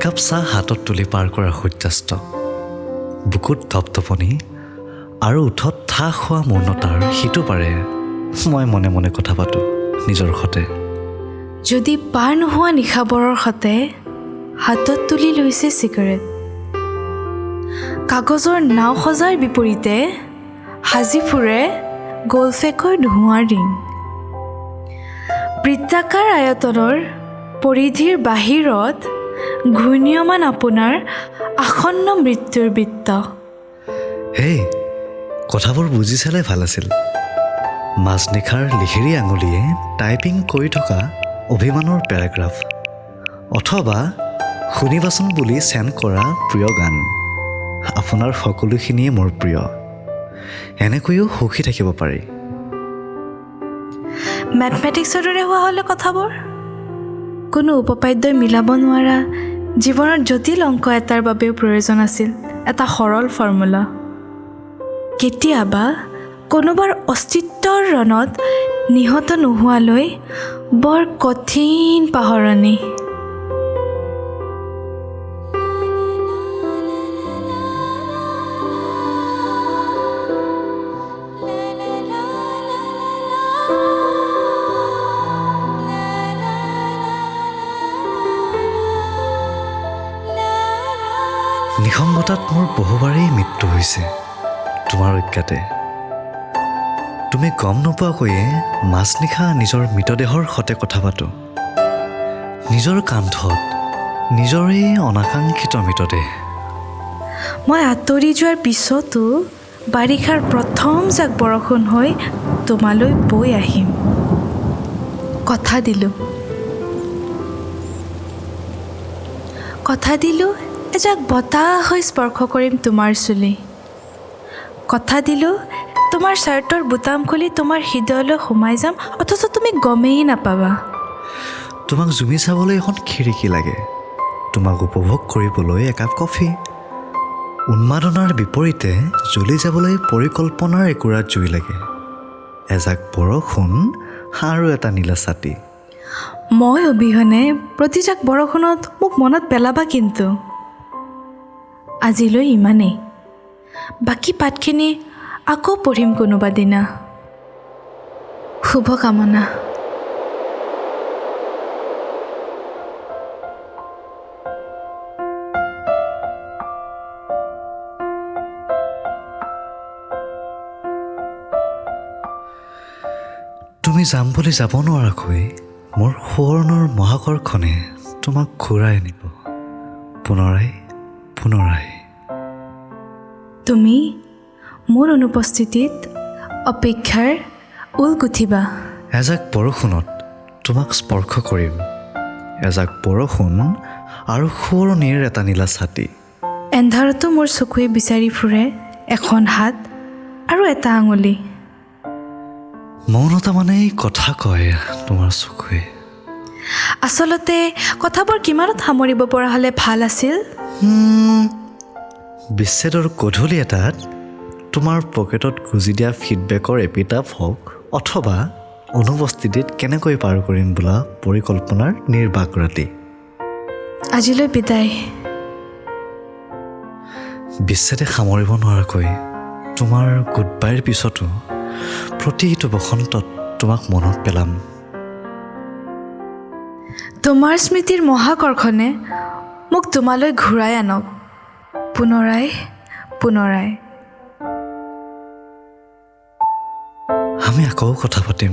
একাপ চাহ হাতত তুলি পাৰ কৰাৰ সূৰ্যাস্ত, বুকুত ধপধপনি আৰু উঠত ঠাহ খোৱা মৌনতাৰ সিটো পাৰে মই মনে মনে কথা পাতোঁ নিজৰ সতে। যদি পাৰ নোহোৱা নিশাবৰৰ সতে হাতত তুলি লৈছে চিগাৰেট, কাগজৰ নাও সজাৰ বিপৰীতে সাজি ফুৰে গল্ফেকৰ ধোঁৱাৰ ৰিং। বৃত্তাকাৰ আয়তনৰ পৰিধিৰ বাহিৰত ঘূৰ্ণীয়মান আপোনাৰ আসন্ন মৃত্যুৰ বৃত্ত। হেই, কথাবোৰ বুজি চালে ভাল আছিল। মাজনিশাৰ লিহিৰি আঙুলিয়ে টাইপিং কৰি থকা অভিমানৰ পেৰাগ্ৰাফ, অথবা শুনিবাচোন বুলি চেণ্ড কৰা প্ৰিয় গান। আপোনাৰ সকলোখিনিয়ে মোৰ প্ৰিয়। এনেকৈও সুখী থাকিব পাৰি। মেথমেটিক্সৰ দৰে হোৱা হ'লে কথাবোৰ কোনো উপপাদ্যই মিলাব নোৱাৰা জীৱনৰ জটিল অংক এটাৰ বাবেও প্ৰয়োজন আছিল এটা সৰল ফৰ্মুলা। কেতিয়াবা কোনোবাৰ অস্তিত্বৰ ৰণত নিহত নোহোৱালৈ বৰ কঠিন পাহৰণি। নিসংগতাত মোৰ বহুবাৰেই মৃত্যু হৈছে তোমাৰ অজ্ঞাতে। তুমি গম নোপোৱাকৈয়ে মাজনিশা নিজৰ মৃতদেহৰ সতে কথা পাতোঁ। নিজৰ কান্ধত নিজৰে অনাকাংক্ষিত মৃতদেহ। মই আঁতৰি যোৱাৰ পিছতো বাৰিষাৰ প্ৰথম জাক বৰষুণ হৈ তোমালৈ বৈ আহিম। কথা দিলোঁ এজাক বতাহ হৈ স্পৰ্শ কৰিম তোমাৰ চুলি। কথা দিলোঁ তোমাৰ শ্বাৰ্টৰ বুটাম খুলি তোমাৰ হৃদয়লৈ সোমাই যাম, অথচ তুমি গমেই নাপাবা। তোমাক জুমি চাবলৈ এখন খিৰিকী লাগে, তোমাক উপভোগ কৰিবলৈ একাপ কফি। উন্মাদনাৰ বিপৰীতে জ্বলি যাবলৈ পৰিকল্পনাৰ একুৰাত জুই লাগে, এজাক বৰষুণ আৰু এটা নীলা ছাতি। মই অবিহনে প্ৰতিজাক বৰষুণত মোক মনত পেলাবা কিন্তু। আজিলৈ ইমানেই, বাকী পাতখিনি আকৌ পঢ়িম কোনোবা দিনা। শুভকামনা। তুমি যাম বুলি যাব নোৱাৰাকৈ মোৰ সোঁৱৰণৰ মহাকৰ্ষণে তোমাক ঘূৰাই আনিব পুনৰাই পুনৰাই। তুমি মোৰ অনুপস্থিতিত অপেক্ষাৰ ঊল গুঠিবা। এজাক বৰষুণত তোমাক স্পৰ্শ কৰিম, এজাক বৰষুণ আৰু সোঁৱৰণিৰ এটা নীলা ছাতি। এন্ধাৰতো মোৰ চকুৱে বিচাৰি ফুৰে এখন হাত আৰু এটা আঙুলি। মৌনতা মানেই কথা কয় তোমাৰ চকুৱে। আচলতে কথাবোৰ কিমানত সামৰিব পৰা হ'লে ভাল আছিল। বিচ্ছেদৰ গধূলি এটাত তোমাৰ পকেটত গুজি দিয়া ফিডবেকৰ এপিটাপ হওক, অথবা অনুপস্থিতিত কেনেকৈ পাৰ কৰিম বোলা পৰিকল্পনাৰ নিৰ্বাক ৰাতি। আজিলৈ বিদায়। বিচ্ছেদে সামৰিব নোৱাৰাকৈ তোমাৰ গুড বাইৰ পিছতো প্ৰতিটো বসন্তত তোমাক মনত পেলাম। তোমাৰ স্মৃতিৰ মহাকৰ্ষণে মোক তোমালৈ ঘূৰাই আনক পুনৰাই পুনৰাই। আমি আকৌ কথা পাতিম।